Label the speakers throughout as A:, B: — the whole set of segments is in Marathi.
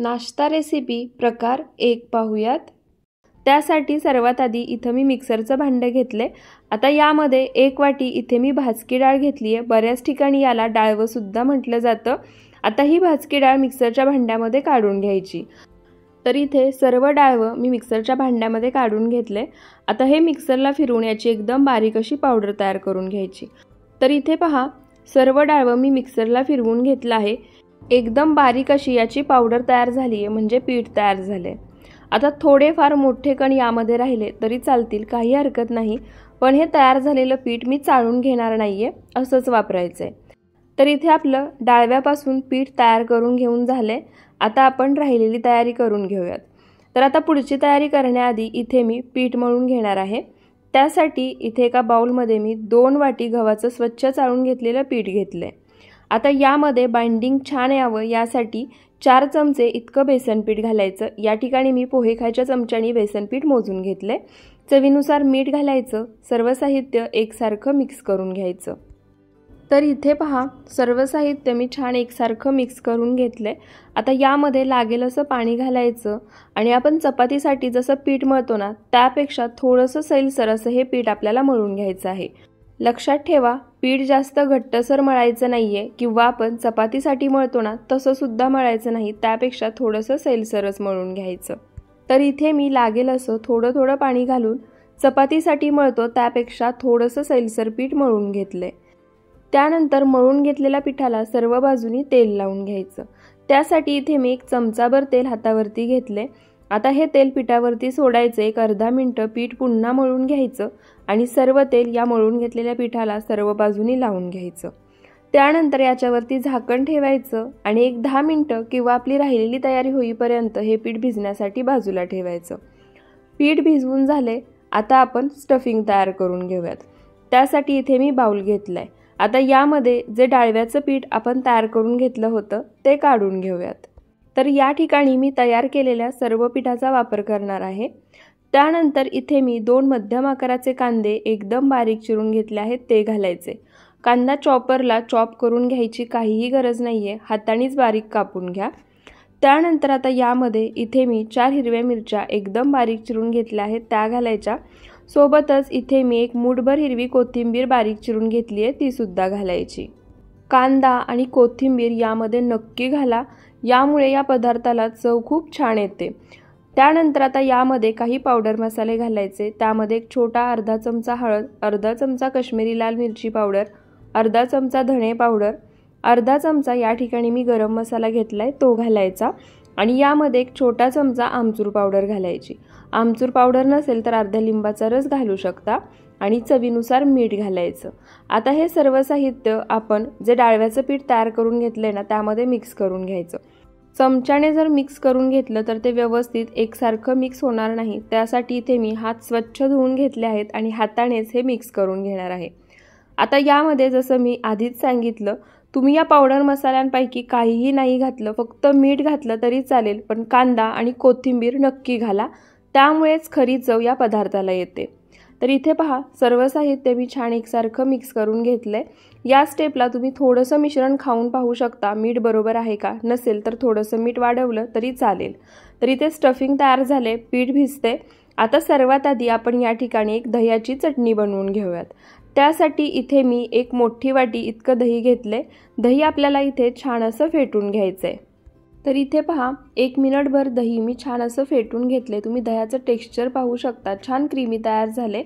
A: नाश्ता रेसिपी प्रकार 1 पाहूयात। त्यासाठी सर्वात आधी इथं मी मिक्सरचं भांडं घेतले। आता यामध्ये 1 वाटी इथे मी भाजकी डाळ घेतली आहे। बऱ्याच ठिकाणी याला डाळवं सुद्धा म्हटलं जातं। आता ही भाजकी डाळ मिक्सरच्या भांड्यामध्ये काढून घ्यायची। तर इथे सर्व डाळवं मी मिक्सरच्या भांड्यामध्ये काढून घेतले। आता हे मिक्सरला फिरवून याची एकदम बारीक अशी पावडर तयार करून घ्यायची। तर इथे पहा, सर्व डाळवं मी मिक्सरला फिरवून घेतलं आहे। एकदम बारीक अशी याची पावडर तयार झाली आहे, म्हणजे पीठ तयार झाले। आता थोडेफार मोठे कण यामध्ये राहिले तरी चालतील, काही हरकत नाही, पण हे तयार झालेलं पीठ मी चाळून घेणार नाहीये, असंच वापरायचंय। तर इथे आपलं डाळव्यापासून पीठ तयार करून घेऊन झाले। आता आपण राहिलेली तयारी करून घेऊयात। तर आता पुढची तयारी करण्याआधी इथे मी पीठ मळून घेणार आहे। त्यासाठी इथे एका बाउलमध्ये मी 2 वाटी गव्हाचं स्वच्छ चाळून घेतलेलं पीठ घेतले। आता यामध्ये बाइंडिंग छान यावं यासाठी 4 चमचे इतकं बेसन पीठ घालायचं। या ठिकाणी मी पोहे खायच्या चमच्याने बेसन पीठ मोजून घेतले। चवीनुसार मीठ घालायचं। सर्व साहित्य एकसारखं मिक्स करून घ्यायचं। तर इथे पहा, सर्व साहित्य मी छान एकसारखं मिक्स करून घेतले। आता यामध्ये लागेल असं पाणी घालायचं आणि आपण चपातीसाठी जसं पीठ मळतो ना, त्यापेक्षा थोडंसं सैलसर असं हे पीठ आपल्याला मळून घ्यायचं आहे। लक्षात ठेवा, पीठ जास्त घट्टसर मळायचं नाहीये किंवा आपण चपातीसाठी मळतो ना तसं सुद्धा मळायचं नाही, त्यापेक्षा थोडंसं सैलसरच मळून घ्यायचं। तर इथे मी लागेल असं थोडं थोडं पाणी घालून चपातीसाठी मळतो त्यापेक्षा थोडंसं सैलसर पीठ मळून घेतले। त्यानंतर मळून घेतलेल्या पिठाला सर्व बाजूनी तेल लावून घ्यायचं। त्यासाठी इथे मी 1 चमचाभर तेल हातावरती घेतले। आता हे तेल पिठावरती सोडायचं। एक अर्धा मिनिट पीठ पुन्हा मळून घ्यायचं आणि सर्व तेल या मळून घेतलेल्या पिठाला सर्व बाजूनी लावून घ्यायचं। त्यानंतर याच्यावरती झाकण ठेवायचं आणि एक 10 मिनिटं किंवा आपली राहिलेली तयारी होईपर्यंत हे पीठ भिजण्यासाठी बाजूला ठेवायचं। पीठ भिजवून झाले। आता आपण स्टफिंग तयार करून घेऊयात। त्यासाठी इथे मी बाउल घेतलाय। आता यामध्ये जे डाळव्याचं पीठ आपण तयार करून घेतलं होतं ते काढून घेऊयात। तर या ठिकाणी मी तयार केलेल्या सर्व पिठाचा वापर करणार आहे। त्यानंतर इथे मी 2 मध्यम आकाराचे कांदे एकदम बारीक चिरून घेतले आहेत ते घालायचे। कांदा चॉपरला चॉप करून घ्यायची काहीही गरज नाहीये, हातानेच बारीक कापून घ्या। त्यानंतर आता यामध्ये इथे मी 4 हिरव्या मिरच्या एकदम बारीक चिरून घेतल्या आहेत त्या घालायच्या। सोबतच इथे मी 1 मूठभर हिरवी कोथिंबीर बारीक चिरून घेतली आहे ती सुद्धा घालायची। कांदा आणि कोथिंबीर यामध्ये नक्की घाला, यामुळे या पदार्थाला चव खूप छान येते। त्यानंतर आता यामध्ये काही पावडर मसाले घालायचे। त्यामध्ये 1 छोटा अर्धा चमचा हळद, अर्धा चमचा काश्मीरी लाल मिरची पावडर, अर्धा चमचा धणे पावडर, अर्धा चमचा या ठिकाणी मी गरम मसाला घेतलाय तो घालायचा आणि यामध्ये 1 छोटा चमचा आमचूर पावडर घालायची। आमचूर पावडर नसेल तर अर्ध्या लिंबाचा रस घालू शकता आणि चवीनुसार मीठ घालायचं। आता हे सर्व साहित्य आपण जे डाळव्याचं पीठ तयार करून घेतलंय ना त्यामध्ये मिक्स करून घ्यायचं। चमच्याने जर मिक्स करून घेतलं तर ते व्यवस्थित एकसारखं मिक्स होणार नाही, त्यासाठी इथे मी हात स्वच्छ धुवून घेतले आहेत आणि हातानेच हे मिक्स करून घेणार आहे। आता यामध्ये जसं मी आधीच सांगितलं, तुम्ही या पावडर मसाल्यांपैकी काहीही नाही घातलं, फक्त मीठ घातलं तरी चालेल, पण कांदा आणि कोथिंबीर नक्की घाला, त्यामुळेच खरी चव या पदार्थाला येते। तर इथे पहा, सर्व साहित्य मी छान एकसारखं मिक्स करून घेतलंय। या स्टेपला तुम्ही थोडंसं मिश्रण खाऊन पाहू शकता मीठ बरोबर आहे का, नसेल तर थोडंसं मीठ वाढवलं तरी चालेल। तर इथे स्टफिंग तयार झाले, पीठ भिजते। आता सर्वात आधी आपण या ठिकाणी एक दह्याची चटणी बनवून घेऊयात। त्यासाठी इथे मी 1 मोठी वाटी इतकं दही घेतले। दही आपल्याला इथे छान असं फेटून घ्यायचंय। तर इथे पहा, 1 मिनिटभर दही मी छान असं फेटून घेतले। तुम्ही दह्याचं टेक्स्चर पाहू शकता, छान क्रीमी तयार झाले।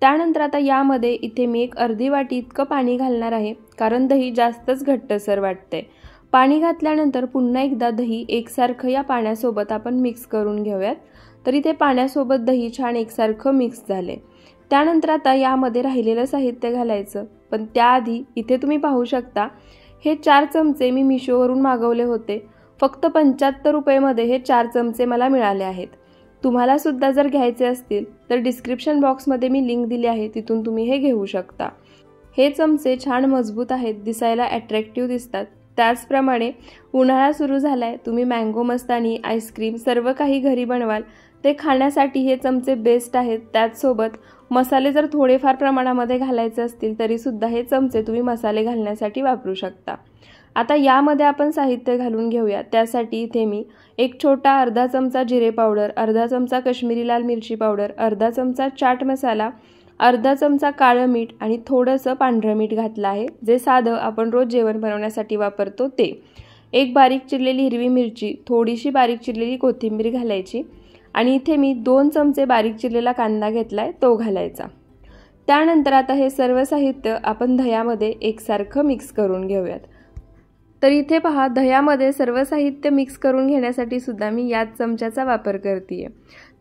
A: त्यानंतर आता यामध्ये इथे मी 1 अर्धी वाटी इतकं पाणी घालणार आहे, कारण दही जास्तच घट्टसर वाटते। पाणी घातल्यानंतर पुन्हा एकदा दही एकसारखं या पाण्यासोबत आपण मिक्स करून घेऊयात। तर इथे पाण्यासोबत दही छान एकसारखं मिक्स झाले। त्यानंतर आता यामध्ये राहिलेलं साहित्य घालायचं, पण त्याआधी इथे तुम्ही पाहू शकता हे 4 चमचे मी मिशोवरून मागवले होते। फक्त 75 रुपये हे 4 चमचे मला मिळाले आहेत। तुम्हाला सुद्धा जर घ्यायचे असतील तर डिस्क्रिप्शन बॉक्समध्ये मी लिंक दिली आहे, तिथून तुम्ही हे घेऊ शकता। हे चमचे छान मजबूत आहेत, दिसायला अट्रॅक्टिव्ह दिसतात। त्याचप्रमाणे उन्हाळा सुरू झालाय, तुम्ही मँगो मस्तानी, आईस्क्रीम सर्व काही घरी बनवाल, ते खाण्यासाठी हे चमचे बेस्ट आहेत। त्याचसोबत मसाले जर थोडेफार प्रमाणामध्ये घालायचे असतील तरी सुद्धा हे चमचे तुम्ही मसाले घालण्यासाठी वापरू शकता। आता यामध्ये आपण साहित्य घालून घेऊया। त्यासाठी इथे मी एक छोटा अर्धा चमचा जिरे पावडर, अर्धा चमचा काश्मीरी लाल मिरची पावडर, अर्धा चमचा चाट मसाला, अर्धा चमचा काळं मीठ आणि थोडंसं पांढरं मीठ घातलं आहे, जे साधं आपण रोज जेवण बनवण्यासाठी वापरतो ते। एक बारीक चिरलेली हिरवी मिरची, थोडीशी बारीक चिरलेली कोथिंबीर घालायची आणि इथे मी 2 चमचे बारीक चिरलेला कांदा घेतलाय तो घालायचा। त्यानंतर आता हे सर्व साहित्य आपण दह्यामध्ये एकसारखं मिक्स करून घेऊयात। तर इथे पहा, दह्यामध्ये सर्व साहित्य मिक्स करून घेण्यासाठी सुद्धा मी याच चमच्याचा वापर करतेय।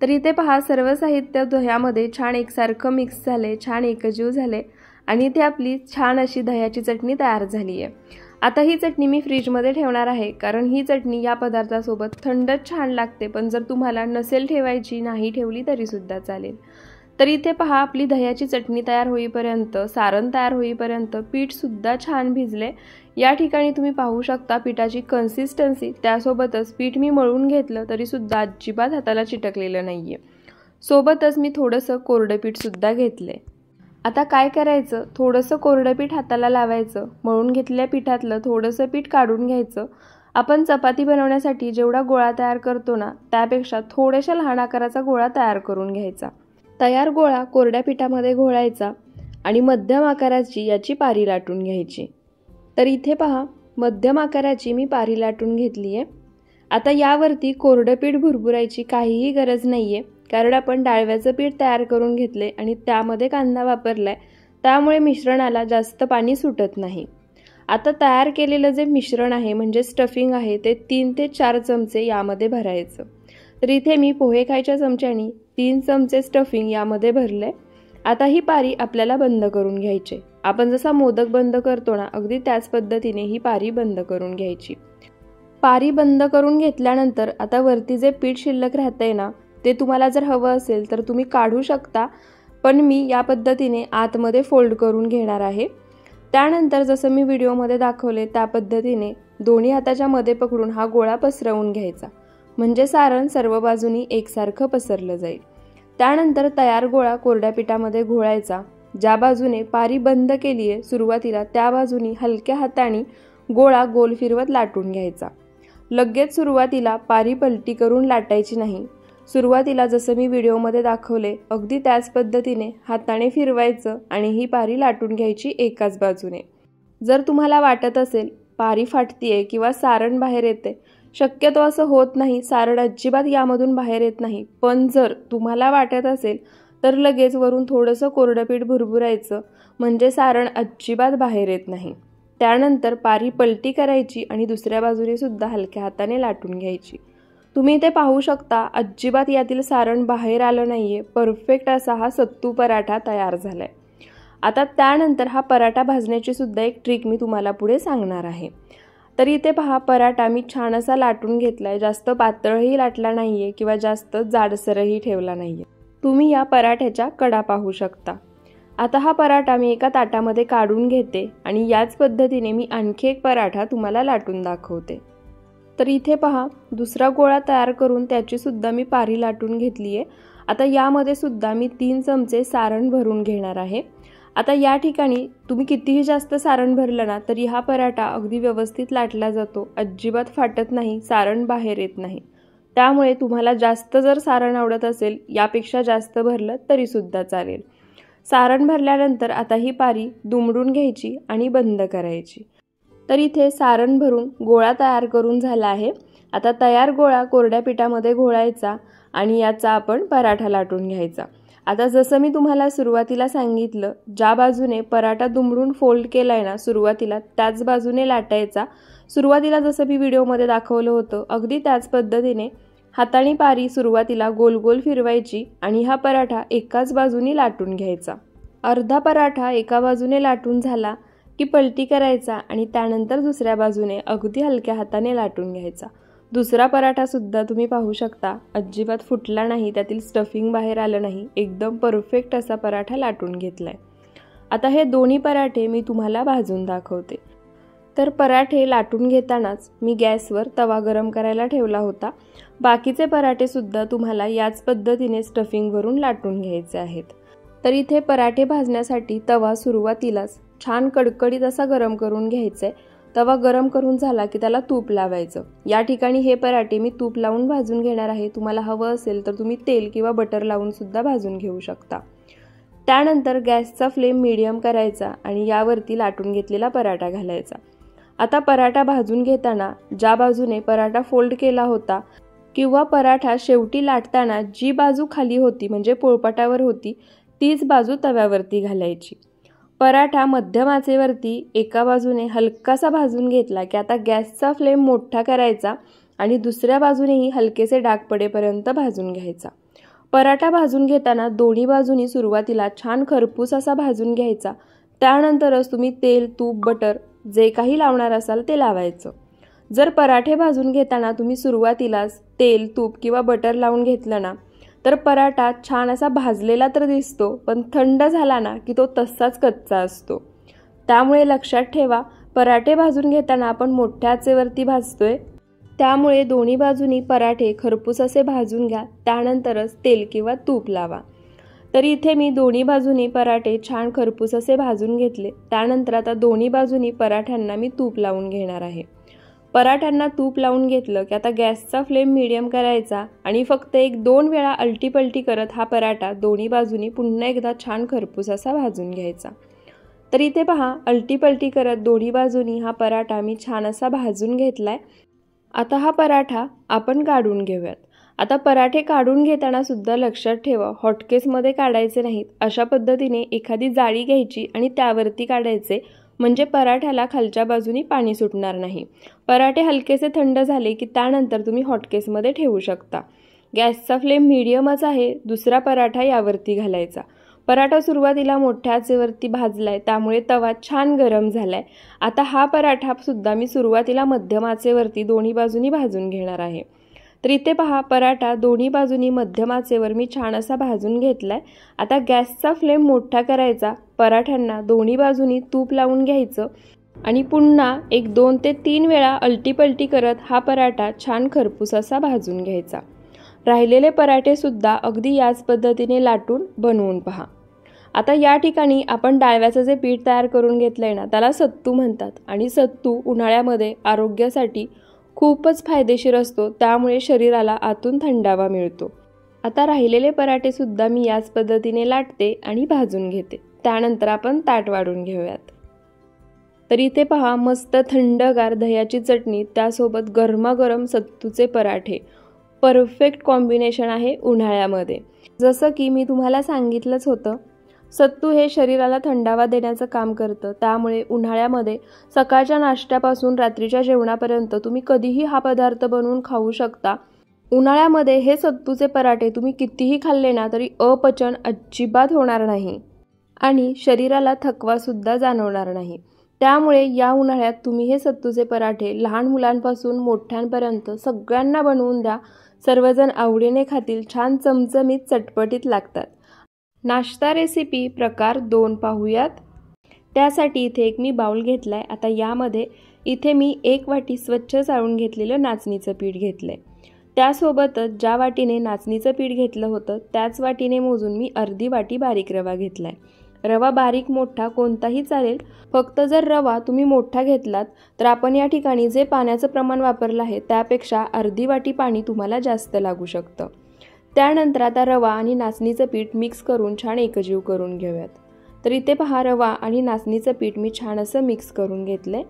A: तर इथे पहा, सर्व साहित्य दह्यामध्ये छान एकसारखं मिक्स झाले, छान एकजीव झाले आणि इथे आपली छान अशी दह्याची चटणी तयार झाली आहे। आता ही चटणी मी फ्रीजमध्ये ठेवणार आहे, कारण ही चटणी या पदार्थासोबत थंडच छान लागते, पण जर तुम्हाला नसेल ठेवायची, नाही ठेवली तरी सुद्धा चालेल। तर इथे पहा, आपली दह्याची चटणी तयार होईपर्यंत, सारण तयार होईपर्यंत पीठ सुद्धा छान भिजले। या ठिकाणी तुम्ही पाहू शकता पिठाची कन्सिस्टन्सी, त्यासोबतच पीठ मी मळून घेतलं तरी सुद्धा अजिबात हाताला चिटकलेलं नाहीये। सोबतच मी थोडंसं कोरडं पीठ सुद्धा घेतले। आता काय करायचं, थोडंसं कोरडं पीठ हाताला लावायचं, मळून घेतलेल्या पिठातलं थोडंसं पीठ काढून घ्यायचं। आपण चपाती बनवण्यासाठी जेवढा गोळा तयार करतो ना, त्यापेक्षा थोड्याशा लहान आकाराचा गोळा तयार करून घ्यायचा। तयार गोळा कोरड्या पिठामध्ये घोळायचा आणि मध्यम आकाराची याची पारी लाटून घ्यायची। तर इथे पहा, मध्यम आकाराची मी पारी लाटून घेतली आहे। आता यावरती कोरडं पीठ भुरभुरायची काहीही गरज नाहीये, कारण आपण डाळव्याचं पीठ तयार करून घेतले आणि त्यामध्ये कांदा वापरलाय, त्यामुळे मिश्रणाला जास्त पाणी सुटत नाही। आता तयार केलेलं जे मिश्रण आहे म्हणजे स्टफिंग आहे, ते 3 ते 4 चमचे यामध्ये भरायचं। तर इथे मी पोहे खायच्या चमच्यानी 3 चमचे स्टफिंग यामध्ये भरले। आता ही पारी आपल्याला बंद करून घ्यायची। आपण जसा मोदक बंद करतो ना, अगदी त्याच पद्धतीने ही पारी बंद करून घ्यायची। पारी बंद करून घेतल्यानंतर आता वरती जे पीठ शिल्लक राहतंय ना, ते तुम्हाला जर हवं असेल तर तुम्ही काढू शकता, पण मी या पद्धतीने आतमध्ये फोल्ड करून घेणार आहे। त्यानंतर जसं मी व्हिडिओमध्ये दाखवले त्या पद्धतीने दोन्ही हाताच्या मध्ये पकडून हा गोळा पसरवून घ्यायचा, म्हणजे सारण सर्व बाजूनी एकसारखं पसरलं जाईल। त्यानंतर तयार गोळा कोरड्या पिठामध्ये घोळायचा। ज्या बाजूने पारी बंद केली आहे सुरुवातीला, त्या बाजूनी हलक्या हाताने गोळा गोल फिरवत लाटून घ्यायचा। लगेच सुरुवातीला पारी पलटी करून लाटायची नाही। सुरुवातीला जसं मी व्हिडिओमध्ये दाखवले अगदी त्याच पद्धतीने हाताने फिरवायचं आणि ही पारी लाटून घ्यायची एकाच बाजूने। जर तुम्हाला वाटत असेल पारी फाटतीये किंवा सारण बाहेर येते, शक्यतो असं होत नाही, सारण अजिबात यामधून बाहेर येत नाही, पण जर तुम्हाला वाटत असेल तर लगेच वरून थोडंसं कोरडं पीठ भुरभुरायचं, म्हणजे सारण अजिबात बाहेर येत नाही। त्यानंतर पारी पलटी करायची आणि दुसऱ्या बाजूने सुद्धा हलक्या हाताने लाटून घ्यायची। तुम्ही इथे पाहू शकता अजिबात यातील सारण बाहेर आलं नाहीये, परफेक्ट असा हा सत्तू पराठा तयार झालाय। आता त्यानंतर हा पराठा भाजण्याची सुद्धा एक ट्रिक मी तुम्हाला पुढे सांगणार आहे। तर इथे पहा, पराठा मी छान असा लाटून घेतलाय, जास्त पातळही लाटला नाहीये किंवा जास्त जाडसरही ठेवला नाहीये। तुम्ही या पराठ्याच्या कडा पाहू शकता। आता हा पराठा मी एका ताटामध्ये काढून घेते आणि याच पद्धतीने मी आणखी एक पराठा तुम्हाला लाटून दाखवते। तर इथे पहा, दुसरा गोळा तयार करून त्याची सुद्धा मी पारी लाटून घेतली आहे। आता यामध्ये सुद्धा मी 3 चमचे सारण भरून घेणार आहे। आता या ठिकाणी तुम्ही कितीही जास्त सारण भरलं ना तरी हा पराठा अगदी व्यवस्थित लाटला जातो, अजिबात फाटत नाही, सारण बाहेर येत नाही। त्यामुळे तुम्हाला जास्त जर सारण आवडत असेल, यापेक्षा जास्त भरलं तरी सुद्धा चालेल। सारण भरल्यानंतर आता ही पारी दुमडून घ्यायची आणि बंद करायची। तर इथे सारण भरून गोळा तयार करून झाला आहे। आता तयार गोळा कोरड्या पिठामध्ये घोळायचा आणि याचा आपण पराठा लाटून घ्यायचा। आता जसं मी तुम्हाला सुरुवातीला सांगितलं, ज्या बाजूने पराठा दुमडून फोल्ड केलाय ना सुरुवातीला, त्याच बाजूने लाटायचा। सुरुवातीला जसं मी व्हिडिओमध्ये दाखवलं होतं अगदी त्याच पद्धतीने हाताने पारी सुरुवातीला गोल गोल फिरवायची आणि हा पराठा एकाच बाजूने लाटून घ्यायचा। अर्धा पराठा एका बाजूने लाटून झाला की पलटी करायचा आणि त्यानंतर दुसऱ्या बाजूने अगदी हलक्या हाताने लाटून घ्यायचा। दुसरा पराठा सुद्धा तुम्ही पाहू शकता अजिबात फुटला नाही, त्यातील स्टफिंग बाहेर आलं नाही, एकदम परफेक्ट असा पराठा लाटून घेतलाय। आता हे दोन्ही पराठे मी तुम्हाला भाजून दाखवते। तर पराठे लाटून घेतानाच मी गॅसवर तवा गरम करायला ठेवला होता। बाकीचे पराठे सुद्धा तुम्हाला याच पद्धतीने स्टफिंग भरून लाटून घ्यायचे आहेत। तर इथे पराठे भाजण्यासाठी तवा सुरुवातीलाच छान कडकडीत असा गरम करून घ्यायचा आहे। तवा गरम करून झाला की त्याला तूप लावायचं। या ठिकाणी हे पराठे मी तूप लावून भाजून घेणार आहे। तुम्हाला हवं असेल तर तुम्ही तेल किंवा बटर लावून सुद्धा भाजून घेऊ शकता। त्यानंतर गॅसचा फ्लेम मीडियम करायचा आणि यावरती लाटून घेतलेला पराठा घालायचा। आता पराठा भाजून घेताना ज्या बाजूने पराठा फोल्ड केला होता किंवा पराठा शेवटी लाटताना जी बाजू खाली होती म्हणजे पोळपाटावर होती तीच बाजू तव्यावरती घालायची। पराठा मध्यम आचेवरती एका बाजूने हलकासा भाजून घेतला की आता गॅसचा फ्लेम मोठा करायचा आणि दुसऱ्या बाजूनेही हलकेसे डाग पडेपर्यंत भाजून घ्यायचा। पराठा भाजून घेताना दोन्ही बाजूनी सुरुवातीला छान खरपूस असा भाजून घ्यायचा। त्यानंतरच तुम्ही तेल, तूप, बटर जे काही लावणार असाल ते लावायचं। जर पराठे भाजून घेताना तुम्ही सुरुवातीलाच तेल, तूप किंवा बटर लावून घेतलं ना तर पराठा छान असा भाजलेला तर दिसतो, पण थंड झाला ना की तो तसाच कच्चा असतो। त्यामुळे लक्षात ठेवा, पराठे भाजून घेताना आपण मोठ्या आचेवरती भाजतोय, त्यामुळे दोन्ही बाजूनी पराठे खरपूस असे भाजून घ्या। त्यानंतरच तेल किंवा तूप लावा। तर इथे मी दोन्ही बाजूनी पराठे छान खरपूस असे भाजून घेतले। त्यानंतर आता दोन्ही बाजूनी पराठ्यांना मी तूप लावून घेणार आहे। पराठ्यांना तूप लावून घेतलं की आता गॅसचा फ्लेम मीडियम करायचा आणि फक्त 1-2 वेळा अलटीपलटी करत हा पराठा दोन्ही बाजूनी पुन्हा एकदा छान खरपूस असा भाजून घ्यायचा। तर इथे पहा, अलटीपलटी करत दोन्ही बाजूनी हा पराठा मी छान असा भाजून घेतलाय। आता हा पराठा आपण काढून घेऊयात। आता पराठे काढून घेताना सुद्धा लक्षात ठेवा, हॉटकेसमध्ये काढायचे नाहीत। अशा पद्धतीने एखादी जाळी घ्यायची आणि त्यावरती काढायचे, म्हणजे पराठ्याला खालच्या बाजूनी पाणी सुटणार नाही। पराठे हलकेसे थंड झाले की त्यानंतर तुम्ही हॉटकेसमध्ये ठेवू शकता। गॅसचा फ्लेम मीडियमच आहे। दुसरा पराठा यावरती घालायचा। पराठा सुरुवातीला मोठ्या आचेवरती भाजलाय, त्यामुळे तवा छान गरम झालाय। आता हा पराठा सुद्धा मी सुरुवातीला मध्यम आचेवरती दोन्ही बाजूनी भाजून घेणार आहे। तर इथे पहा, पराठा दोन्ही बाजूनी मध्यम आचेवर मी छान असा भाजून घेतलाय। आता गॅसचा फ्लेम मोठा करायचा, पराठ्यांना दोन्ही बाजूनी तूप लावून घ्यायचं आणि पुन्हा 1-2 ते 3 वेळा अलटीपलटी करत हा पराठा छान खरपूस असा भाजून घ्यायचा। राहिलेले पराठे सुद्धा अगदी याच पद्धतीने लाटून बनवून पहा। आता या ठिकाणी आपण डाळव्याचं जे पीठ तयार करून घेतलंय ना त्याला सत्तू म्हणतात आणि सत्तू उन्हाळ्यामध्ये आरोग्यासाठी खूपच फायदेशीर असतो, त्यामुळे शरीराला आतून थंडावा मिळतो। आता राहिलेले पराठे सुद्धा मी याच पद्धतीने लाटते आणि भाजून घेते। त्यानंतर आपण ताट वाढून घेऊयात। तर इथे पहा, मस्त थंडगार दह्याची चटणी, त्यासोबत गरमागरम सत्तूचे पराठे, परफेक्ट कॉम्बिनेशन आहे उन्हाळ्यामध्ये। जसं की मी तुम्हाला सांगितलंच होतं, सत्तू हे शरीराला थंडावा देण्याचं काम करतं, त्यामुळे उन्हाळ्यामध्ये सकाळच्या नाश्त्यापासून रात्रीच्या जेवणापर्यंत तुम्ही कधीही हा पदार्थ बनवून खाऊ शकता। उन्हाळ्यामध्ये हे सत्तूचे पराठे तुम्ही कितीही खाल्ले ना तरी अपचन अजिबात होणार नाही आणि शरीराला थकवा सुद्धा जाणवणार नाही। त्यामुळे या उन्हाळ्यात तुम्ही हे सत्तूचे पराठे लहान मुलांपासून मोठ्यांपर्यंत सगळ्यांना बनवून द्या। सर्वजण आवडीने खातील, छान चमचमीत चटपटीत लागतात। नाश्ता रेसिपी प्रकार 2 पाहूयात। त्यासाठी इथे एक मी बाउल घेतलाय। आता यामध्ये इथे मी 1 वाटी स्वच्छ चाळून घेतलेलं नाचणीचं पीठ घेतलंय। त्यासोबतच ज्या वाटीने नाचणीचं पीठ घेतलं होतं त्याच वाटीने मोजून मी अर्धी वाटी बारीक रवा घेतलाय। रवा बारीक मोठा कोणताही चालेल, फक्त जर रवा तुम्ही मोठा घेतलात तर आपण या ठिकाणी जे पाण्याचं प्रमाण वापरलं आहे त्यापेक्षा अर्धी वाटी पाणी तुम्हाला जास्त लागू शकतं। त्यानंतर आता रवा आणि नाचणीचं पीठ मिक्स करून छान एकजीव करून घेऊयात। तर इथे पहा, रवा आणि नाचणीचं पीठ मी छान असं मिक्स करून घेतलंय।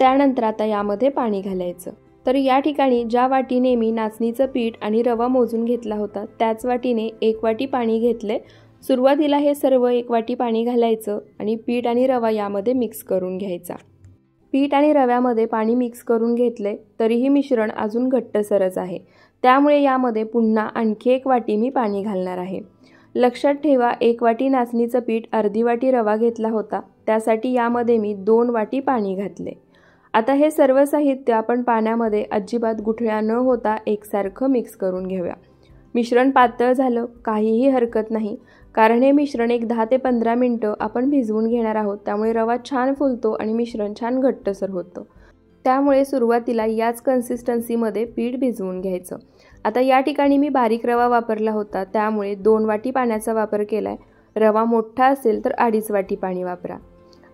A: त्यानंतर आता यामध्ये पाणी घालायचं। तर या ठिकाणी ज्या वाटीने मी नाचणीचं पीठ आणि रवा मोजून घेतला होता त्याच वाटीने 1 वाटी पाणी घेतले। सुरुवातीला हे सर्व 1 वाटी पाणी घालायचं आणि पीठ आणि रवा यामध्ये मिक्स करून घ्यायचा। पीठ आणि रव्यामध्ये पाणी मिक्स करून घेतले तरीही मिश्रण अजून घट्टसरच आहे, त्यामुळे यामध्ये पुन्हा आणखी 1 वाटी मी पाणी घालणार आहे। लक्षात ठेवा, 1 वाटी नाचणीचं पीठ, अर्धी वाटी रवा घेतला होता, त्यासाठी यामध्ये मी 2 वाटी पाणी घातले। आता हे सर्व साहित्य आपण पाण्यामध्ये अजिबात गुठळ्या न होता एकसारखं मिक्स करून घेऊया। मिश्रण पातळ झालं काहीही हरकत नाही, कारण हे मिश्रण एक 10 ते 15 मिनिटं आपण भिजवून घेणार आहोत, त्यामुळे रवा छान फुलतो आणि मिश्रण छान घट्टसर होतं। त्यामुळे सुरुवातीला याच कन्सिस्टन्सीमध्ये पीठ भिजवून घ्यायचं। आता या ठिकाणी मी बारीक रवा वापरला होता, त्यामुळे 2 वाटी पाण्याचा वापर केलाय। रवा मोठा असेल तर 2.5 वाटी पाणी वापरा।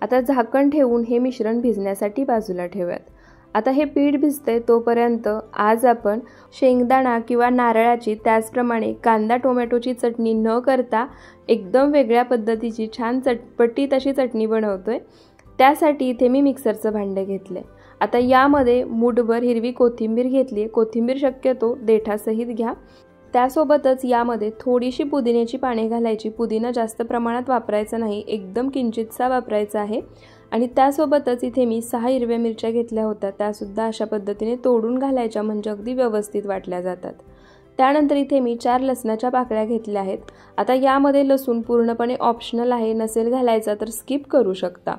A: आता झाकण ठेवून हे मिश्रण भिजण्यासाठी बाजूला ठेवूयात। आता हे पीठ भिजते तोपर्यंत आज आपण शेंगदाणा किंवा नारळाची त्याचप्रमाणे कांदा टोमॅटोची चटणी न करता एकदम वेगळ्या पद्धतीची छान चटपटीत अशी चटणी बनवतोय। त्यासाठी इथे मी मिक्सरचं भांडं घेतले। आता यामध्ये मूठभर हिरवी कोथिंबीर घेतली। कोथिंबीर शक्यतो देठासहित घ्या। त्यासोबतच यामध्ये थोडीशी पुदिन्याची पाने घालायची। पुदिना जास्त प्रमाणात वापरायचा नाही, एकदम किंचितसा वापरायचा आहे। आणि त्यासोबतच इथे मी 6 हिरव्या मिरच्या घेतल्या होत्या, त्यासुद्धा अशा पद्धतीने तोडून घालायच्या म्हणजे अगदी व्यवस्थित वाटल्या जातात। त्यानंतर इथे मी 4 लसणाच्या पाकळ्या घेतल्या आहेत। आता यामध्ये लसूण पूर्णपणे ऑप्शनल आहे, नसेल घालायचा तर स्किप करू शकता।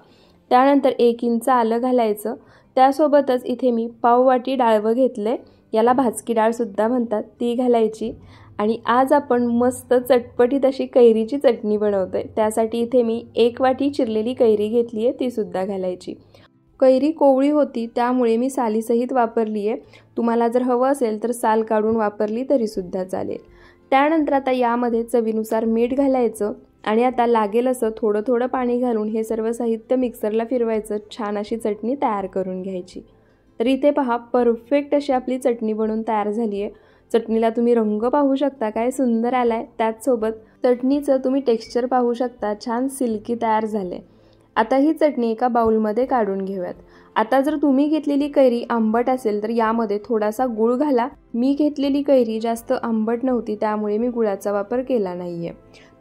A: त्यानंतर 1 इंच आलं घालायचं। त्यासोबतच इथे मी पाव वाटी डाळवं घेतले, याला भाजकी डाळ सुद्धा म्हणतात, ती घालायची। आणि आज आपण मस्त चटपटीत अशी कैरीची चटणी बनवतोय। त्यासाठी इथे मी 1 वाटी चिरलेली कैरी घेतली आहे, ती सुद्धा घालायची। कैरी कोवळी होती त्यामुळे मी सालीसहित वापरली आहे। तुम्हाला जर हवं असेल तर साल काढून वापरली तरी सुद्धा चालेल। त्यानंतर आता यामध्ये चवीनुसार मीठ घालायचं आणि आता लागेल असं थोडं थोडं पाणी घालून हे सर्व साहित्य मिक्सरला फिरवायचं। छान अशी चटणी तयार करून घ्यायची। तर इथे पहा परफेक्ट अशी आपली चटणी बनवून तयार झाली आहे। चटणीला तुम्ही रंग पाहू शकता काय सुंदर आलाय, त्याचसोबत चटणीचं तुम्ही टेक्स्चर पाहू शकता, छान सिल्की तयार झाले। आता ही चटणी एका बाउलमध्ये काढून घेऊयात। आता जर तुम्ही घेतलेली कैरी आंबट असेल तर यामध्ये थोडासा गूळ घाला। मी घेतलेली कैरी जास्त आंबट नव्हती त्यामुळे मी गुळाचा वापर केला नाहीये।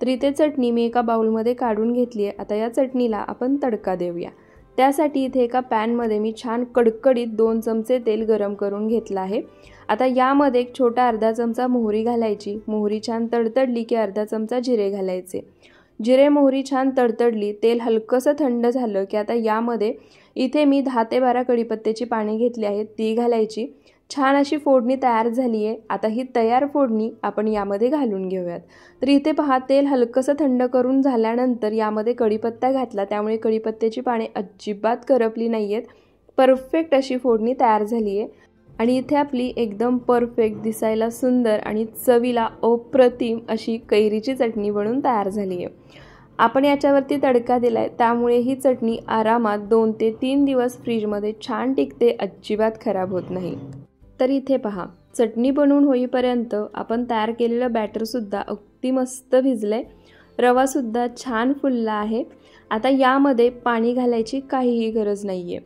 A: तर इथे चटणी मी एका बाउलमध्ये काढून घेतली आहे। आता या चटणीला आपण तडका देऊया। त्यासाठी इथे एका पॅनमध्ये मी छान कडकडीत 2 चमचे तेल गरम करून घेतलं आहे। आता यामध्ये एक छोटा अर्धा चमचा मोहरी घालायची। मोहरी छान तडतडली की अर्धा चमचा जिरे घालायचे। जिरे मोहरी छान तडतडली, तेल हलकंसं थंड झालं की आता यामध्ये इथे मी 10 ते 12 कढीपत्त्याची पाने घेतली आहेत, ती घालायची। छान अशी फोडणी तयार झाली आहे। आता ही तयार फोडणी आपण यामध्ये घालून घेऊयात। तर इथे पहा तेल हलकंसं थंड करून झाल्यानंतर यामध्ये कढीपत्ता घातला, त्यामुळे कढीपत्त्याची पाने अजिबात करपली नाहीयेत। परफेक्ट अशी फोडणी तयार झाली आहे। आणि इथे आपली एकदम परफेक्ट, दिसायला सुंदर आणि चवीला अप्रतिम अशी कैरीची चटणी बनून तयार झाली आहे। आपण याच्यावरती तडका दिलाय त्यामुळे ही चटणी आरामात 2 ते 3 दिवस फ्रीजमध्ये छान टिकते, अजिबात खराब होत नाही। तर इथे पहा चटणी बनवून होईपर्यंत आपण तयार केलेलं बॅटर सुद्धा अगदी मस्त भिजलंय। रवा सुद्धा छान फुलला आहे। आता यामध्ये पाणी घालायची काहीही गरज नाहीये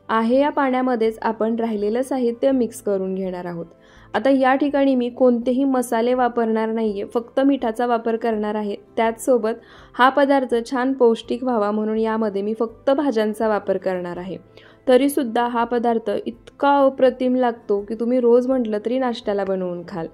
A: आहे। या पाण्यामध्येच आपण राहिलेलं साहित्य मिक्स करून घेणार आहोत। आता या ठिकाणी मी कोणतेही मसाले वापरणार नाहीये, फक्त मिठाचा वापर करणार आहे। त्याचसोबत हा पदार्थ छान पौष्टिक व्हावा म्हणून यामध्ये मी फक्त भाज्यांचा वापर करणार आहे। तरी सुद्धा हा पदार्थ इतका अप्रतिम लागतो की तुम्ही रोज म्हटलं तरी नाश्त्याला बनवून खाल।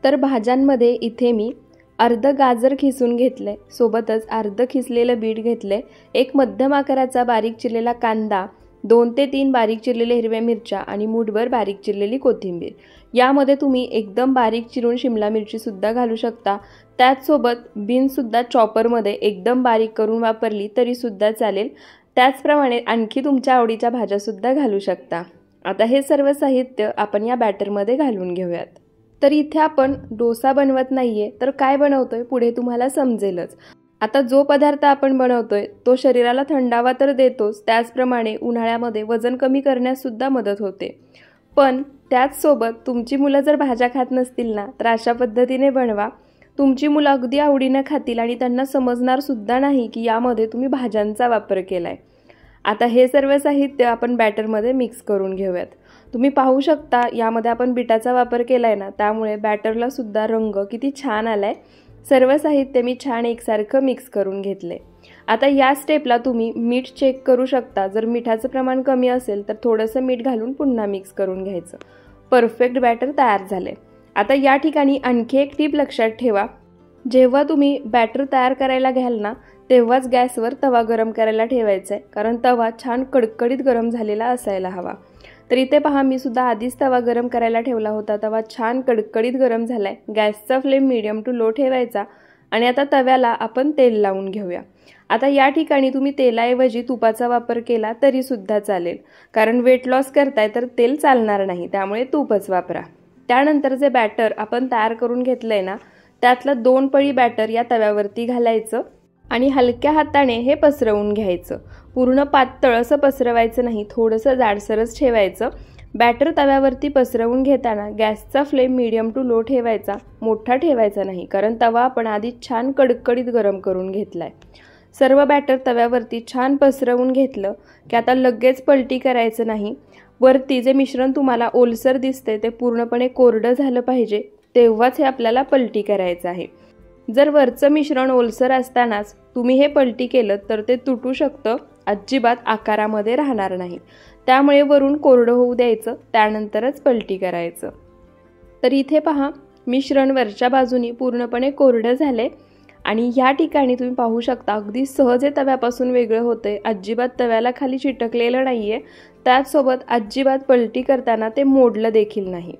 A: तर भाज्यांमध्ये इथे मी अर्ध गाजर खिसून घेतले, सोबतच अर्ध खिसलेलं बीट घेतले, एक मध्यम आकाराचा बारीक चिरलेला कांदा, 2 ते 3 बारीक चिरलेल्या हिरव्या मिरच्या आणि मूठभर बारीक चिरलेली कोथिंबीर। यामध्ये तुम्ही एकदम बारीक चिरून शिमला मिरची सुद्धा घालू शकता। त्याचसोबत बीन्स सुद्धा चॉपरमध्ये एकदम बारीक करून वापरली तरी सुद्धा चालेल। त्याचप्रमाणे आणखी तुमच्या आवडीच्या भाज्या सुद्धा घालू शकता। आता हे सर्व साहित्य आपण या बॅटरमध्ये घालून घेऊयात। तर इथे आपण डोसा बनवत नाहीये तर काय बनवतोय पुढे तुम्हाला समजेलच। आता जो पदार्थ आपण बनवतोय तो शरीराला थंडावा तर देतोच, त्याचप्रमाणे उन्हाळ्यामध्ये वजन कमी करण्यास सुद्धा मदत होते। पण त्याचसोबत तुमची मुलं जर भाज्या खात नसतील ना तर अशा पद्धतीने बनवा। तुमची मुलं अगदी आवडीने खातील आणि त्यांना समजणार सुद्धा नाही की यामध्ये तुम्ही भाज्यांचा वापर केलाय। आता हे सर्व साहित्य आपण बॅटरमध्ये मिक्स करून घेऊयात। तुम्ही पाहू शकता यामध्ये आपण बीटाचा वापर केलाय ना, त्यामुळे बॅटरला सुद्धा रंग किती छान आलाय। सर्व साहित्य मी छान एकसारखं मिक्स करून घेतले। आता या स्टेपला तुम्ही मीठ चेक करू शकता। जर मिठाचं प्रमाण कमी असेल तर थोडंसं मीठ घालून पुन्हा मिक्स करून घ्यायचं। परफेक्ट बॅटर तयार झाले। आता या ठिकाणी आणखी एक टिप लक्षात ठेवा, जेव्हा तुम्ही बॅटर तयार करायला घ्याल ना तेव्हाच गॅसवर तवा गरम करायला ठेवायचा आहे, कारण तवा छान कडकडीत गरम झालेला असायला हवा। तर इथे पहा मी सुद्धा आधीच तवा गरम करायला ठेवला होता। तवा छान कडकडीत गरम झालाय। गॅसचा फ्लेम मीडियम टू लो ठेवायचा आणि आता तव्याला आपण तेल लावून घेऊया। आता या ठिकाणी तुम्ही तेलाऐवजी तुपाचा वापर केला तरी सुद्धा चालेल, कारण वेट लॉस करताय तर तेल चालणार नाही, त्यामुळे तूपच वापरा। त्यानंतर जे बॅटर आपण तयार करून घेतलंय ना त्यातलं 2 पळी बॅटर या तव्यावरती घालायचं आणि हलक्या हाताने हे पसरवून घ्यायचं। पूर्ण पातळ असं पसरवायचं नाही, थोडंसं जाडसरच ठेवायचं। बॅटर तव्यावरती पसरवून घेताना गॅसचा फ्लेम मीडियम टू लो ठेवायचा, मोठा ठेवायचा नाही, कारण तवा आपण आधी छान कडकडीत गरम करून घेतलाय। सर्व बॅटर तव्यावरती छान पसरवून घेतलं की आता लगेच पलटी करायचं नाही। वरती जे मिश्रण तुम्हाला ओलसर दिसते ते पूर्णपणे कोरडं झालं पाहिजे, तेव्हाच हे आपल्याला पलटी करायचं आहे। जर वरचं मिश्रण ओलसर असतानाच तुम्ही हे पलटी केलं तर ते तुटू शकतं, अजिबात आकारामध्ये राहणार नाही। त्यामुळे वरून कोरडं होऊ द्यायचं, त्यानंतरच पलटी करायचं। तर इथे पहा, मिश्रण वरच्या बाजूनी पूर्णपणे कोरडं झाले आणि या ठिकाणी तुम्ही पाहू शकता अगदी सहज तव्यापासून वेगळं होते, अजिबात तव्याला खाली चिटकलेलं नाहीये, त्याचसोबत अजिबात पलटी करताना ते मोडलं देखील नाही।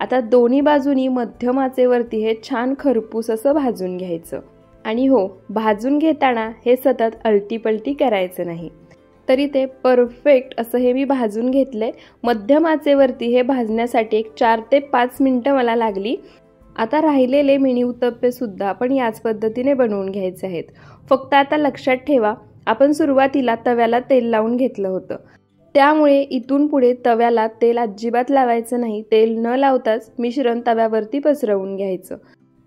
A: आता दोन्ही बाजूनी मध्यम आचेवरती हे छान खरपूस असं भाजून घ्यायचं। आणि हो, भाजून घेताना हे सतत अलटी पलटी करायचं नाही। तरी ते परफेक्ट असं हे मी भाजून घेतले। मध्यम आचेवरती हे भाजण्यासाठी 4 ते 5 मिनिटं मला लागली। आता राहिलेले मिनी उत्तप्पे सुद्धा आपण याच पद्धतीने बनवून घ्यायचे आहेत। फक्त आता लक्षात ठेवा, आपण सुरुवातीला तव्याला तेल लावून घेतलं होतं, त्यामुळे इथून पुढे तव्याला तेल अजिबात लावायचं नाही। तेल न लावताच मिश्रण तव्यावरती पसरवून घ्यायचं।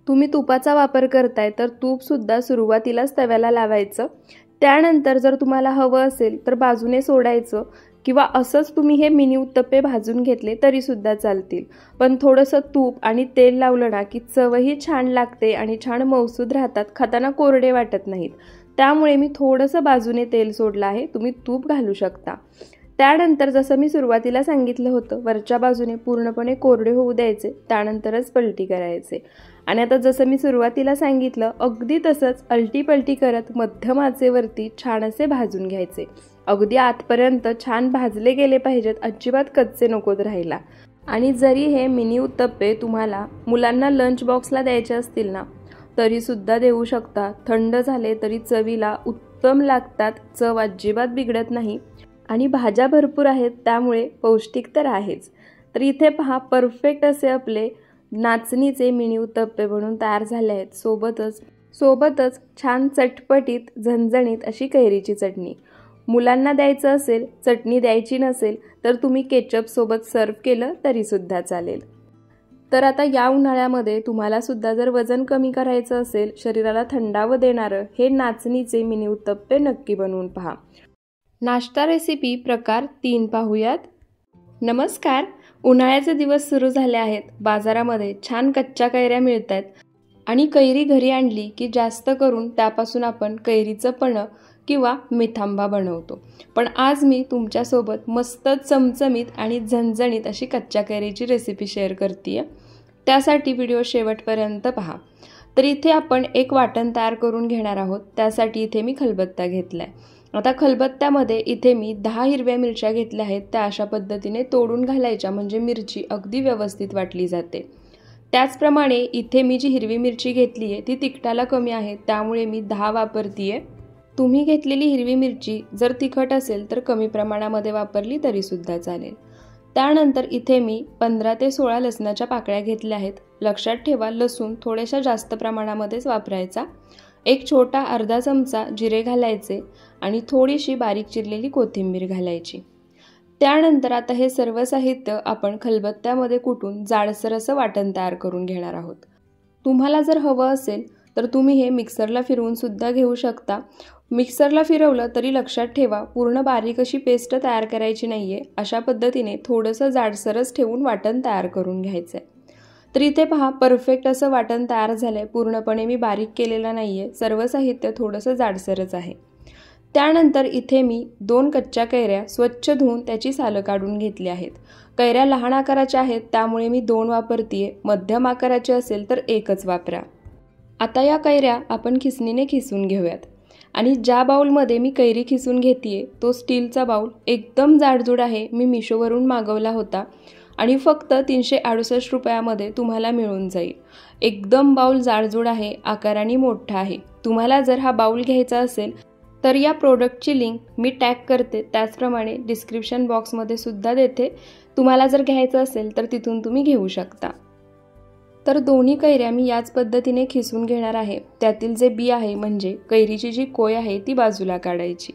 A: तुम्ही तुपाचा वापर करताय तर तूप सुद्धा सुरुवातीलाच तव्याला लावायचं। त्यानंतर जर तुम्हाला हवं असेल तर बाजूने सोडायचं किंवा असंच तुम्ही हे मिनी उत्तप्पे भाजून घेतले तरी सुद्धा चालतील, पण थोडंसं तूप आणि तेल लावलं ना की चवही छान लागते आणि छान मऊसूद राहतात, खाताना कोरडे वाटत नाहीत। त्यामुळे मी थोडंसं बाजूने तेल सोडलं आहे, तुम्ही तूप घालू शकता। त्यानंतर जसं मी सुरुवातीला सांगितलं होतं, वरच्या बाजूने पूर्णपणे कोरडे होऊ द्यायचे, त्यानंतरच पलटी करायचे। आणि आता जसं मी सुरुवातीला सांगितलं अगदी तसंच अलटी पलटी करत मध्यम आचेवरती छान असे भाजून घ्यायचे। अगदी आतपर्यंत छान भाजले गेले पाहिजेत, अजिबात कच्चे नकोत राहायला। आणि जरी हे मिनी उत्तप्पे तुम्हाला मुलांना लंच बॉक्सला द्यायचे असतील ना तरी सुद्धा देऊ शकता। थंड झाले तरी चवीला उत्तम लागतात, चव अजिबात बिघडत नाही आणि भाज्या भरपूर आहेत, त्यामुळे पौष्टिक तर आहेच। तर इथे पहा, परफेक्ट असे आपले नाचणीचे मिनी उत्तप्पे बनवून तयार झाले आहेत। सोबतच छान चटपटीत झणझणीत अशी कैरीची चटणी। मुलांना द्यायचं असेल, चटणी द्यायची नसेल तर तुम्ही केचप सोबत सर्व केलं तरी सुद्धा चालेल। तर आता या उन्हाळ्यामध्ये तुम्हाला सुद्धा जर वजन कमी करायचं असेल, शरीराला थंडावं देणारं हे नाचणीचे मिनी उत्तप्पे नक्की बनवून पहा। नाश्ता रेसिपी प्रकार 3 पाहूयात। नमस्कार, उन्हाळ्याचे दिवस सुरू झाले आहेत। बाजारामध्ये छान कच्च्या कैऱ्या मिळतात आणि कैरी घरी आणली की जास्त करून त्यापासून आपण कैरीचं पन्हं किंवा मिठांबा बनवतो। पण आज मी तुमच्यासोबत मस्त चमचमीत आणि झणझणीत अशी कच्च्या कैरीची रेसिपी शेअर करतेय, त्यासाठी व्हिडिओ शेवटपर्यंत पहा। तर इथे आपण एक वाटण तयार करून घेणार आहोत। त्यासाठी इथे मी खलबत्ता घेतलाय। आता खलबत्त्यामध्ये इथे मी 10 हिरव्या मिरच्या घेतल्या आहेत, त्या अशा पद्धतीने तोडून घालायच्या, म्हणजे मिरची अगदी व्यवस्थित वाटली जाते। त्याचप्रमाणे इथे मी जी हिरवी मिरची घेतली आहे ती तिखटाला कमी आहे, त्यामुळे मी 10 वापरतीये। तुम्ही घेतलेली हिरवी मिरची जर तिखट असेल तर कमी प्रमाणामध्ये वापरली तरी सुद्धा चालेल। त्यानंतर इथे मी 15 ते 16 लसणाच्या पाकळ्या घेतल्या आहेत। लक्षात ठेवा, लसूण थोड्याशा जास्त प्रमाणामध्येच वापरायचा। एक छोटा अर्धा चमचा जिरे घालायचे आणि थोडीशी बारीक चिरलेली कोथिंबीर घालायची। त्यानंतर आता हे सर्व साहित्य आपण खलबत्त्यामध्ये कुटून जाडसर असं वाटण तयार करून घेणार आहोत। तुम्हाला जर हवं असेल तर तुम्ही हे मिक्सरला फिरवून सुद्धा घेऊ शकता। मिक्सरला फिरवलं तरी लक्षात ठेवा, पूर्ण बारीक अशी पेस्ट तयार करायची नाहीये, अशा पद्धतीने थोडंसं जाडसरच ठेवून वाटण तयार करून घ्यायचंय। तर इथे पहा, परफेक्ट असं वाटण तयार झालंय, पूर्णपणे मी बारीक केलेलं नाहीये, सर्व साहित्य थोडंसं जाडसरच आहे। त्यानंतर इथे मी 2 कच्च्या कैऱ्या स्वच्छ धुवून त्याची सालं काढून घेतली आहेत। कैऱ्या लहान आकाराच्या आहेत, त्यामुळे मी 2 वापरतीये, मध्यम आकाराची असेल तर 1च वापरा। आता या कैऱ्या आपण खिसणीने खिसून घेऊयात आणि ज्या बाउलमध्ये मी कैरी खिसून घेतेय तो स्टीलचा बाउल एकदम जाडजूड आहे, मी मिशोवरून मागवला होता आणि फक्त 368 रुपयामध्ये तुम्हाला मिळून जाईल। एकदम बाउल जाडजूड आहे, आकाराने मोठा आहे। तुम्हाला जर हा बाउल घ्यायचा असेल तर या प्रोडक्टची लिंक मी टॅग करते, त्याचप्रमाणे डिस्क्रिप्शन बॉक्समध्ये सुद्धा देते। तुम्हाला जर घ्यायचं असेल तर तिथून तुम्ही घेऊ शकता। तर दोन्ही कैऱ्या मी याच पद्धतीने खिसून घेणार आहे। त्यातील जे बी आहे म्हणजे कैरीची जी कोय आहे ती बाजूला काढायची।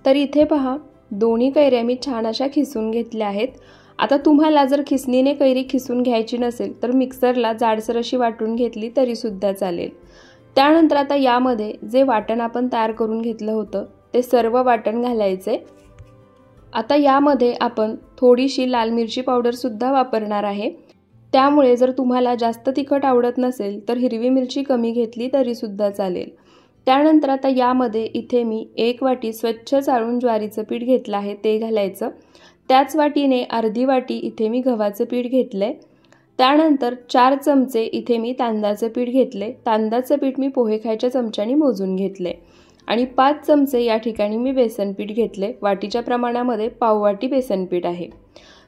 A: तर इथे पहा दोन्ही कैऱ्या मी छान अशा खिसून घेतल्या आहेत। आता तुम्हाला जर खिसणीने कैरी खिसून घ्यायची नसेल तर मिक्सरला जाडसर अशी वाटून घेतली तरी सुद्धा चालेल। त्यानंतर आता यामध्ये जे वाटण आपण तयार करून घेतलं होतं ते सर्व वाटण घालायचे। आता यामध्ये आपण थोडीशी लाल मिरची पावडर सुद्धा वापरणार आहे। त्यामुळे जर तुम्हाला जास्त तिखट आवडत नसेल तर हिरवी मिरची कमी घेतली तरी सुद्धा चालेल। त्यानंतर आता यामध्ये इथे मी 1 वाटी स्वच्छ चाळून ज्वारीचं पीठ घेतलं आहे ते घालायचं। त्याच वाटीने अर्धी वाटी इथे मी गव्हाचं पीठ घेतलंय। त्यानंतर 4 चमचे इथे मी तांदळाचं पीठ घेतले। तांदळाचं पीठ मी पोहे खायच्या चमच्याने मोजून घेतले आणि 5 चमचे या ठिकाणी मी बेसन पीठ घेतले। वाटीच्या प्रमाणामध्ये पाव वाटी बेसन पीठ आहे।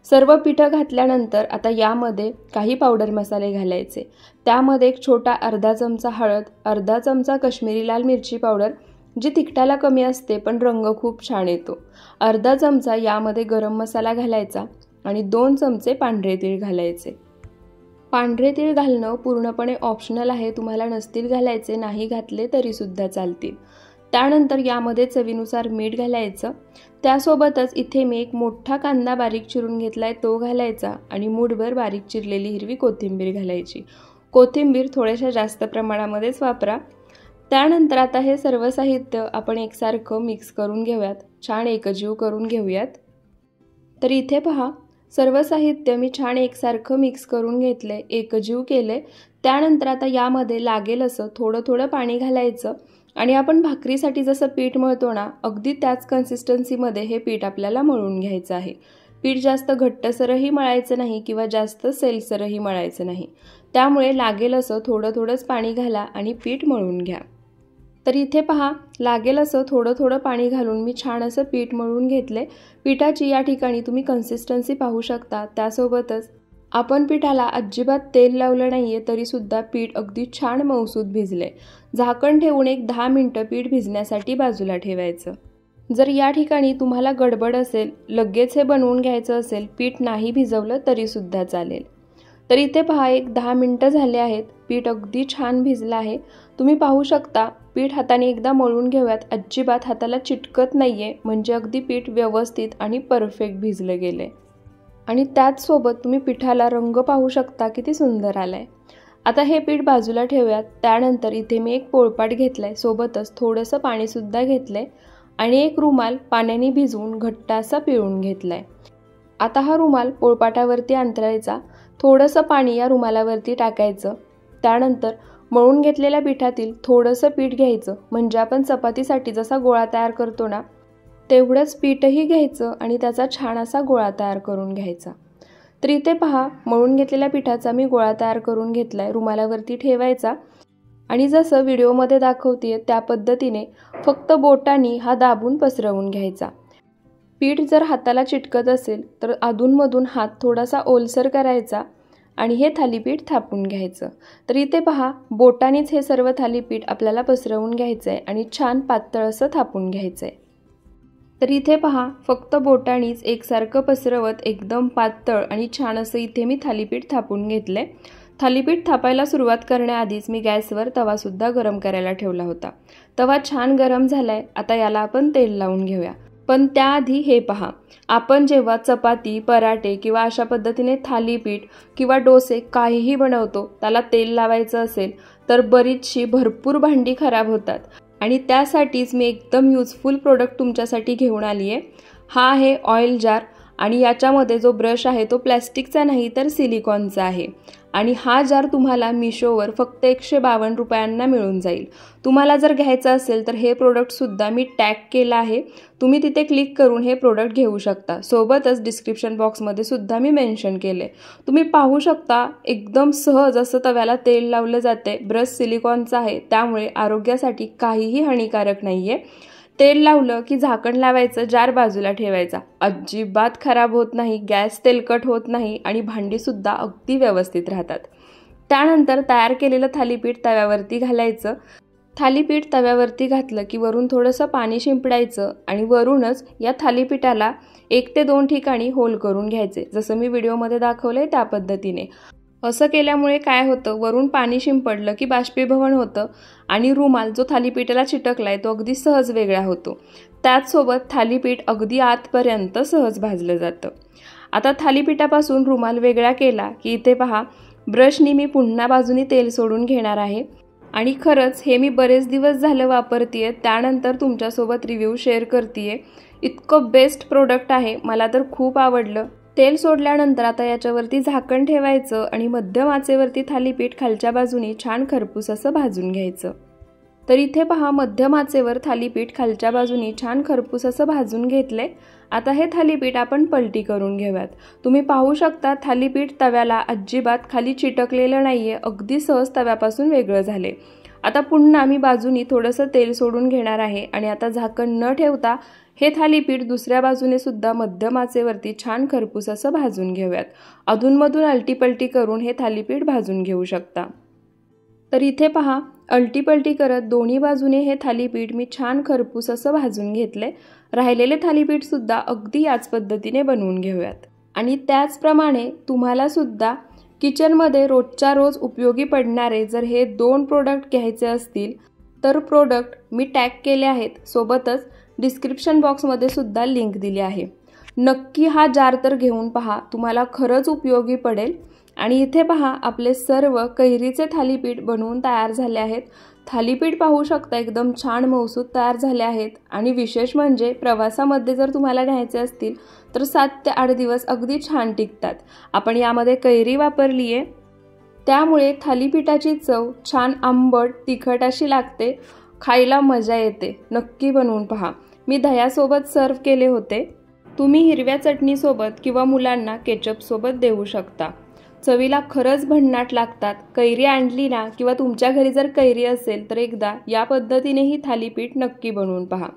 A: सर्व पीठ घातल्यानंतर आता यामध्ये काही पावडर मसाले घालायचे। त्यामध्ये एक छोटा अर्धा चमचा हळद, अर्धा चमचा काश्मीरी लाल मिरची पावडर जी तिखटाला कमी असते पण रंग खूप छान येतो, अर्धा चमचा यामध्ये गरम मसाला घालायचा आणि 2 चमचे पांढरे तीळ घालायचे। पांढरे तीळ घालणं पूर्णपणे ऑप्शनल आहे, तुम्हाला नसतील घालायचे नाही घातले तरी सुद्धा चालतील। त्यानंतर यामध्ये चवीनुसार मीठ घालायचं। त्यासोबतच इथे मी एक मोठा कांदा बारीक चिरून घेतलाय तो घालायचा आणि मूठभर बारीक चिरलेली हिरवी कोथिंबीर घालायची। कोथिंबीर थोड्याशा जास्त प्रमाणामध्येच वापरा। त्यानंतर आता हे सर्व साहित्य आपण एकसारखं मिक्स करून घेऊयात, छान एकजीव करून घेऊयात। तर इथे पहा सर्व साहित्य मी छान एकसारखं मिक्स करून घेतले, एकजीव केले। त्यानंतर आता यामध्ये लागेल असं थोडं थोडं पाणी घालायचं आणि आपण भाकरीसाठी जसं पीठ मळतो ना अगदी त्याच कन्सिस्टन्सीमध्ये हे पीठ आपल्याला मळून घ्यायचं आहे। पीठ जास्त घट्टसरही मळायचं नाही किंवा जास्त सैलसरही मळायचं नाही। त्यामुळे लागेल असं थोडं थोडंच पाणी घाला आणि पीठ मळून घ्या। तर इथे पहा लागेल असं थोडं थोडं पाणी घालून मी छान असं पीठ मळून घेतले। पिठाची या ठिकाणी तुम्ही कन्सिस्टन्सी पाहू शकता। त्यासोबतच आपण पिठाला अजिबात तेल लावलं नाहीये तरी सुद्धा पीठ अगदी छान मऊसूत भिजले। झाकण ठेवून एक 10 मिनिटं पीठ भिजण्यासाठी बाजूला ठेवायचं। जर या ठिकाणी तुम्हाला गडबड असेल, लगेच हे बनवून घ्यायचं असेल, पीठ नाही भिजवलं तरी सुद्धा चालेल। तर इथे पहा एक 10 मिनिटं झाले आहेत, पीठ अगदी छान भिजलं आहे। तुम्ही पाहू शकता पीठ हाताने एकदा मळून घेऊयात, अजिबात हाताला चिटकत नाहीये, म्हणजे अगदी पीठ व्यवस्थित आणि परफेक्ट भिजले गेले। आणि त्याच सोबत तुम्ही पिठाला रंग पाहू शकता किती सुंदर आलाय। आता हे पीठ बाजूला ठेवूयात। त्यानंतर इथे मी एक पोळपाट घेतलाय, सोबतच थोडंसं पाणी सुद्धा घेतलंय आणि एक रुमाल पाण्याने भिजवून घट्ट असा पिळून घेतलाय। आता हा रुमाल पोळपाटावरती अंतरायचा, थोडंसं पाणी या रुमालावरती टाकायचं। त्यानंतर मळून घेतलेल्या पिठातील थोडंसं पीठ घ्यायचं, म्हणजे आपण चपातीसाठी जसा गोळा तयार करतो ना तेवढंच पीठही घ्यायचं आणि त्याचा छान असा गोळा तयार करून घ्यायचा। तर इथे पहा मळून घेतलेल्या पिठाचा मी गोळा तयार करून घेतलाय, रुमालावरती ठेवायचा आणि जसं व्हिडिओमध्ये दाखवतेय त्या पद्धतीने फक्त बोटांनी हा दाबून पसरवून घ्यायचा। पीठ जर हाताला चिटकत असेल तर अधूनमधून हात थोडासा ओलसर करायचा आणि हे थालीपीठ थापून घ्यायचं। तर इथे पहा बोटांनीच हे सर्व थालीपीठ आपल्याला पसरवून घ्यायचंय आणि छान पातळ असं थापून घ्यायचंय। तर इथे पहा फक्त बोटांनीच एकसारखं पसरवत एकदम पातळ आणि छान असं इथे मी थालीपीठ थापून घेतले। थालीपीठ थापायला सुरुवात करण्याआधीच मी गॅसवर तवा सुद्धा गरम करायला ठेवला होता। तवा छान गरम झालाय, आता याला आपण तेल लावून घेऊया। पण त्याआधी हे पहा, आपण जेव्हा चपाती, पराठे किंवा अशा पद्धतीने थालीपीठ किंवा डोसे काहीही बनवतो त्याला तेल लावायचं असेल तर बरीचशी भरपूर भांडी खराब होतात आणि त्यासाठीच मी एकदम युजफुल प्रोडक्ट तुमच्यासाठी घेऊन आली आहे। हा आहे ऑइल जार आणि याच्यामध्ये जो ब्रश आहे तो प्लॅस्टिकचा नाही तर सिलिकॉनचा आहे आणि हा जार तुम्हाला मिशोवर फक्त 152 रुपयांना मिळून जाईल। तुम्हाला जर घ्यायचं असेल तर हे प्रोडक्ट सुद्धा मी टॅग केलं आहे, तुम्ही तिथे क्लिक करून हे प्रोडक्ट घेऊ शकता। सोबतच डिस्क्रिप्शन बॉक्समध्ये सुद्धा मी मेन्शन केले, तुम्ही पाहू शकता एकदम सहज असं तव्याला तेल लावलं जाते। ब्रश सिलिकॉनचा आहे त्यामुळे आरोग्यासाठी काहीही हानिकारक नाहीये। तेल लावलं की झाकण लावायचं, जार बाजूला ठेवायचा, अजिबात खराब होत नाही, गॅस तेलकट होत नाही आणि भांडी सुद्धा अगदी व्यवस्थित राहतात। त्यानंतर तयार केलेलं थालीपीठ तव्यावरती घालायचं। थालीपीठ तव्यावरती घातलं की वरून थोडंसं पाणी शिंपडायचं आणि वरूनच या थालीपीठाला 1 ते 2 ठिकाणी होल करून घ्यायचे, जसं मी व्हिडिओमध्ये दाखवलंय त्या पद्धतीने। असं केल्यामुळे काय होतं, वरून पाणी शिंपडलं की बाष्पीभवन होतं आणि रुमाल जो थालीपीठाला चिटकलाय तो अगदी सहज वेगळा होतो। त्याचसोबत थालीपीठ अगदी आतपर्यंत सहज भाजलं जातं। आता थालीपीठापासून रुमाल वेगळा केला की इथे पहा, ब्रशनी मी पुन्हा बाजूनी तेल सोडून घेणार आहे आणि खरंच हे मी बरेच दिवस झालं वापरतेय, त्यानंतर तुमच्यासोबत रिव्ह्यू शेअर करतेय। इतकं बेस्ट प्रोडक्ट आहे, मला तर खूप आवडलं। तेल सोडल्यानंतर आता याच्यावरती झाकण ठेवायचं आणि मध्यम आचेवरती थालीपीठ खालच्या बाजूनी छान खरपूस असं भाजून घ्यायचं। तर इथे पहा, मध्यम आचेवर थालीपीठ खालच्या बाजूनी छान खरपूस असं भाजून घेतले। आता हे थालीपीठ आपण पलटी करून घेऊयात। तुम्ही पाहू शकता थालीपीठ तव्याला अजिबात खाली चिटकलेलं नाहीये, अगदी सहज तव्यापासून वेगळं झाले। आता पुन्हा मी बाजूनी थोडंसं तेल सोडून घेणार आहे आणि आता झाकण न ठेवता हे थालीपीठ दुसऱ्या बाजूने सुद्धा मध्यम आचेवरती छान खरपूस असं भाजून घेऊयात। अधूनमधून अलटीपलटी करून हे थालीपीठ भाजून घेऊ शकता। तर इथे पहा, अलटीपलटी करत दोन्ही बाजूने हे थालीपीठ मी छान खरपूस असं भाजून घेतले। राहिलेले थालीपीठ सुद्धा अगदी याच पद्धतीने बनवून घेऊयात। आणि त्याचप्रमाणे तुम्हाला सुद्धा किचनमध्ये रोजच्या रोज उपयोगी पडणारे जर हे 2 प्रोडक्ट घ्यायचे असतील तर प्रोडक्ट मी टॅग केले आहेत, सोबतच डिस्क्रिप्शन बॉक्समध्ये सुद्धा लिंक दिली आहे। नक्की हा जार तर घेऊन पहा, तुम्हाला खरंच उपयोगी पडेल। आणि इथे पहा, आपले सर्व कैरीचे थालीपीठ बनवून तयार झाले आहेत। थालीपीठ पाहू शकता एकदम छान मऊसूत तयार झाले आहेत आणि विशेष म्हणजे प्रवासामध्ये जर तुम्हाला न्यायचे असतील तर 7 ते 8 दिवस अगदी छान टिकतात। आपण यामध्ये कैरी वापरली आहे, त्यामुळे थालीपीठाची चव छान आंबट तिखट अशी लागते, खायला मजा येते। नक्की बनवून पहा। मी दह्यासोबत सर्व केले होते, तुम्ही हिरव्या चटणीसोबत किंवा मुलांना केचपसोबत देऊ शकता। चवीला खरंच भन्नाट लागतात। कैरी आणली ना किंवा तुमच्या घरी जर कैरी असेल तर एकदा या पद्धतीनेही थालीपीठ नक्की बनवून पहा।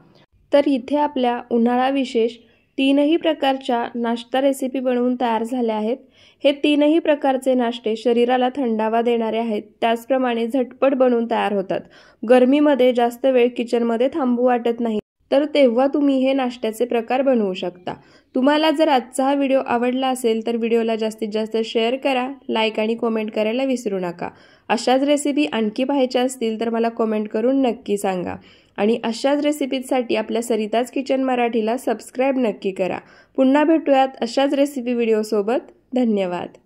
A: तर इथे आपल्या उन्हाळा विशेष 3ही प्रकारच्या नाश्ता रेसिपी बनवून तयार झाल्या आहेत। हे 3ही प्रकारचे नाश्ते शरीराला थंडावा देणारे आहेत, त्याचप्रमाणे झटपट बनवून तयार होतात। गरमीमध्ये जास्त वेळ किचनमध्ये थांबू वाटत नाही, तर तेव्हा तुम्ही हे नाश्त्याचे प्रकार बनवू शकता। तुम्हाला जर आजचा हा व्हिडिओ आवडला असेल तर व्हिडिओला जास्तीत जास्त शेअर करा, लाईक आणि कमेंट करायला विसरू नका। अशाच रेसिपी आणखी पाहायच्या असतील तर मला कमेंट करून नक्की सांगा आणि अशाच रेसिपीसाठी आपल्या सरिताज किचन मराठीला सबस्क्राईब नक्की करा। पुन्हा भेटूयात अशाच रेसिपी व्हिडिओसोबत। धन्यवाद।